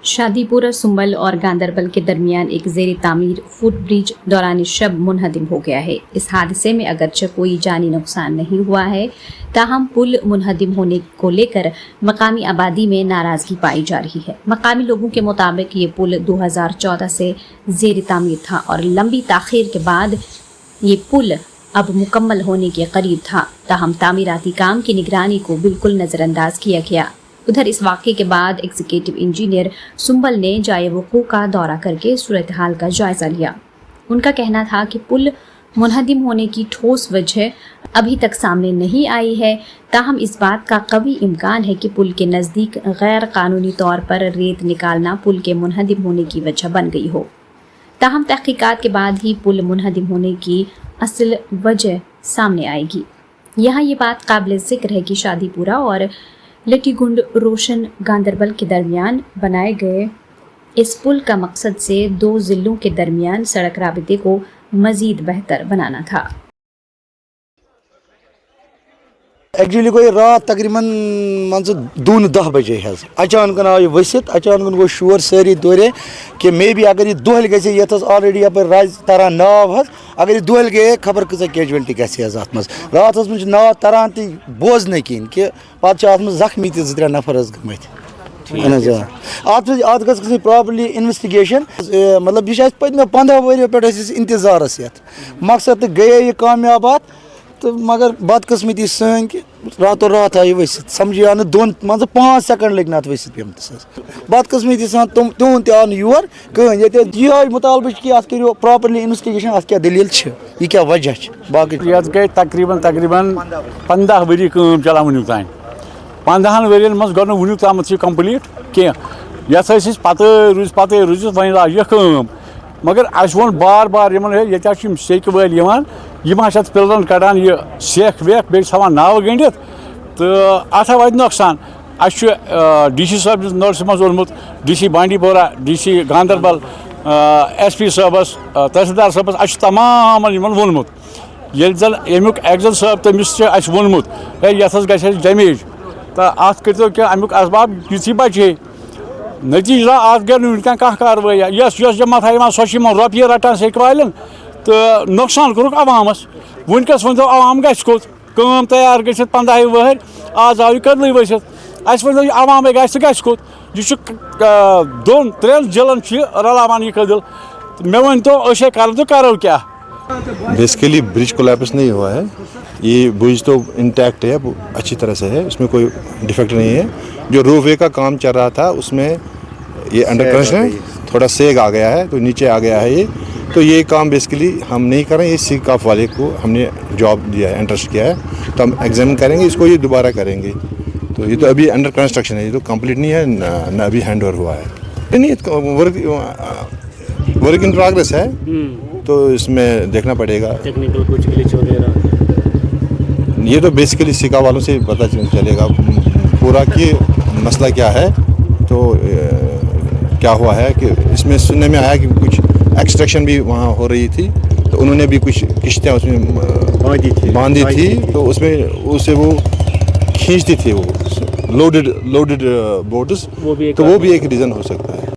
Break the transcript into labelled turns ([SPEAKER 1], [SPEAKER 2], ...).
[SPEAKER 1] شادی پورہ سنبل اور گاندربل کے درمیان ایک زیر تعمیر فٹ برج دوران شب منہدم ہو گیا ہے۔ اس حادثے میں اگرچہ کوئی جانی نقصان نہیں ہوا ہے، تاہم پل منہدم ہونے کو لے کر مقامی آبادی میں ناراضگی پائی جا رہی ہے۔ مقامی لوگوں کے مطابق یہ پل 2014 سے زیر تعمیر تھا اور لمبی تاخیر کے بعد یہ پل اب مکمل ہونے کے قریب تھا، تاہم تعمیراتی کام کی نگرانی کو بالکل نظر انداز کیا گیا۔ ادھر اس واقعے کے بعد ایگزیکٹو انجینئر سنبل نے جائے وقوع کا دورہ کر کے صورتحال کا جائزہ لیا۔ ان کا کہنا تھا کہ پل منہدم ہونے کی ٹھوس وجہ ابھی تک سامنے نہیں آئی ہے، تاہم اس بات کا قوی امکان ہے کہ پل کے نزدیک غیر قانونی طور پر ریت نکالنا پل کے منہدم ہونے کی وجہ بن گئی ہو۔ تاہم تحقیقات کے بعد ہی پل منہدم ہونے کی اصل وجہ سامنے آئے گی۔ یہاں یہ بات قابل ذکر ہے کہ شادی پورہ اور لٹی گنڈ روشن گاندربل کے درمیان بنائے گئے اس پل کا مقصد سے دو ضلعوں کے درمیان سڑک رابطے کو مزید بہتر بنانا تھا۔
[SPEAKER 2] ایکچولی گئی رات تقریباً دون 10 بجے حض اچانک آو یہ ؤسِتھ، اچانک گو شور ساری دورے کہ مے بی اگر یہ دۄہلہِ گژھِ یتھ آلریڈی یپٲرۍ رز تران ناو حظ، اگر یہ دۄہلہِ گٔیے خبر کۭژاہ کیجوَلٹی گژھِ حظ اتھ منٛز۔ راتس منٛز چھِ ناو تران تہِ بوزنہٕ کِنۍ کہِ پتہٕ چھِ اتھ منٛز زخمی تہِ 2-3 نفر حظ گٔمٕتۍ۔ اہن حظ اتھ گژھِ گژھٕنۍ پراپرلی انویسٹِگیشن، مطلب یہ اَسہِ پٔتمیو 15 ؤریو پٮ۪ٹھ أسۍ انتظارس یتھ مقصد تہٕ گٔیے یہ کامیاب اتھ تو مگر بدقسمتی سٲنۍ کہ راتو رات آئی ؤسِتھ، سمجھی آو نہٕ مان ژٕ 5 سیکنڈ لٔگۍ نہٕ اتھ ؤسِتھ پیمتس حظ۔ بدقسمتی سان تِہُنٛد تہِ آو نہٕ یور کٕہٕنۍ، ییٚتہِ یِہوے مطالبہٕ چھِ کہ اتھ کٔرِو پراپرلی انویسٹِگیشن، اتھ کیاہ دٔلیٖل چھِ، یہِ کیاہ وجہ چھِ باقٕے۔
[SPEAKER 3] یتھ گٔے تقریباً 15 ؤری کٲم چلان وٕنیُک تانۍ۔ 15 ؤرین منٛز گوٚو نہٕ وٕنیُک تامَتھ یہِ کمپلیٖٹ کینٛہہ۔ یتھ ٲسۍ أسۍ پتہٕ روٗزِتھ وۄنۍ لاج یہِ کٲم، مگر اَسہِ ووٚن بار بار یِمن ییٚتہِ حظ چھِ یِم سیٚکہِ وٲلۍ یِوان، یِم حظ چھِ اتھ پِلرن کڑان یہِ سیٚکھ ویٚکھ، بیٚیہِ تھاوان ناوٕ گٔنڈِتھ تہٕ اتھ واتہِ نۄقصان۔ اَسہِ چھُ ڈی سی صٲبنِس نوٹسس منٛز اوٚنمُت، D C Bandipora, D C Ganderbal, S P صٲبس، تحصیلدار صٲبس، اَسہِ چھُ تمامن یِمن ووٚنمُت۔ ییٚلہِ زن امیُک ایکزن صٲب تٔمِس چھُ اَسہِ ووٚنمُت ہے یتھ حظ گژھِ اَسہِ ڈیمیج تہٕ اتھ کٔرۍتو کینٛہہ امیُک اسباب یُتھُے بچہِ ہے۔ نتیجہ درٛاو اتھ گٔے نہٕ وٕنکٮ۪ن کانٛہہ کاروٲیی، یۄس جمع تھا یِوان سۄ چھِ یِمن رۄپیہِ رٹان سیٚکہِ والٮ۪ن تہٕ نۄقصان کوٚرُکھ عوامس۔ وٕنکٮ۪س ؤنۍتو عوام گژھِ کوٚت، کٲم تیار گٔژھِتھ 15 وٕہٕرۍ، آز آو یہِ کٔدلٕے ؤسِتھ۔ اَسہِ ؤنۍتو یہِ عوامے گژھِ تہٕ گژھِ کوٚت، یہِ چھُ 2-3 ضلعن چھِ رلاوان یہِ کٔدٕل۔ مےٚ ؤنۍتو أسۍ ہے کرو تہٕ کرو کیٛاہ۔
[SPEAKER 4] بیسیکلی برج کولیپس نہیں ہوا ہے، یہ برج تو انٹیکٹ ہے، اچھی طرح سے ہے، اس میں کوئی ڈیفیکٹ نہیں ہے۔ جو روپ وے کا کام چل رہا تھا اس میں یہ انڈر کنسٹرکشن ہے، تھوڑا سیگ آ گیا ہے تو نیچے آ گیا ہے یہ، تو یہ کام بیسیکلی ہم نہیں کر رہے ہیں، یہ سی کاف والے کو ہم نے جاب دیا ہے، انٹرسٹ کیا ہے، تو ہم ایگزامن کریں گے اس کو، یہ دوبارہ کریں گے۔ تو یہ تو ابھی انڈر کنسٹرکشن ہے، یہ تو کمپلیٹ نہیں ہے، نہ ابھی ہینڈ اوور ہوا ہے، نہیں ورک ان پروگریس ہے، تو اس میں دیکھنا پڑے گا
[SPEAKER 5] ٹیکنیکل کچھ گلیچ وغیرہ۔
[SPEAKER 4] یہ تو بیسیکلی سکا والوں سے پتہ چلے گا پورا کہ مسئلہ کیا ہے، تو کیا ہوا ہے کہ اس میں سننے میں آیا کہ کچھ ایکسٹریکشن بھی وہاں ہو رہی تھی، تو انہوں نے بھی کچھ کشتیاں اس میں باندھی تھی، تو اس میں اسے وہ کھینچتی تھی، وہ لوڈڈ بوٹس، تو وہ بھی ایک ریزن ہو سکتا ہے۔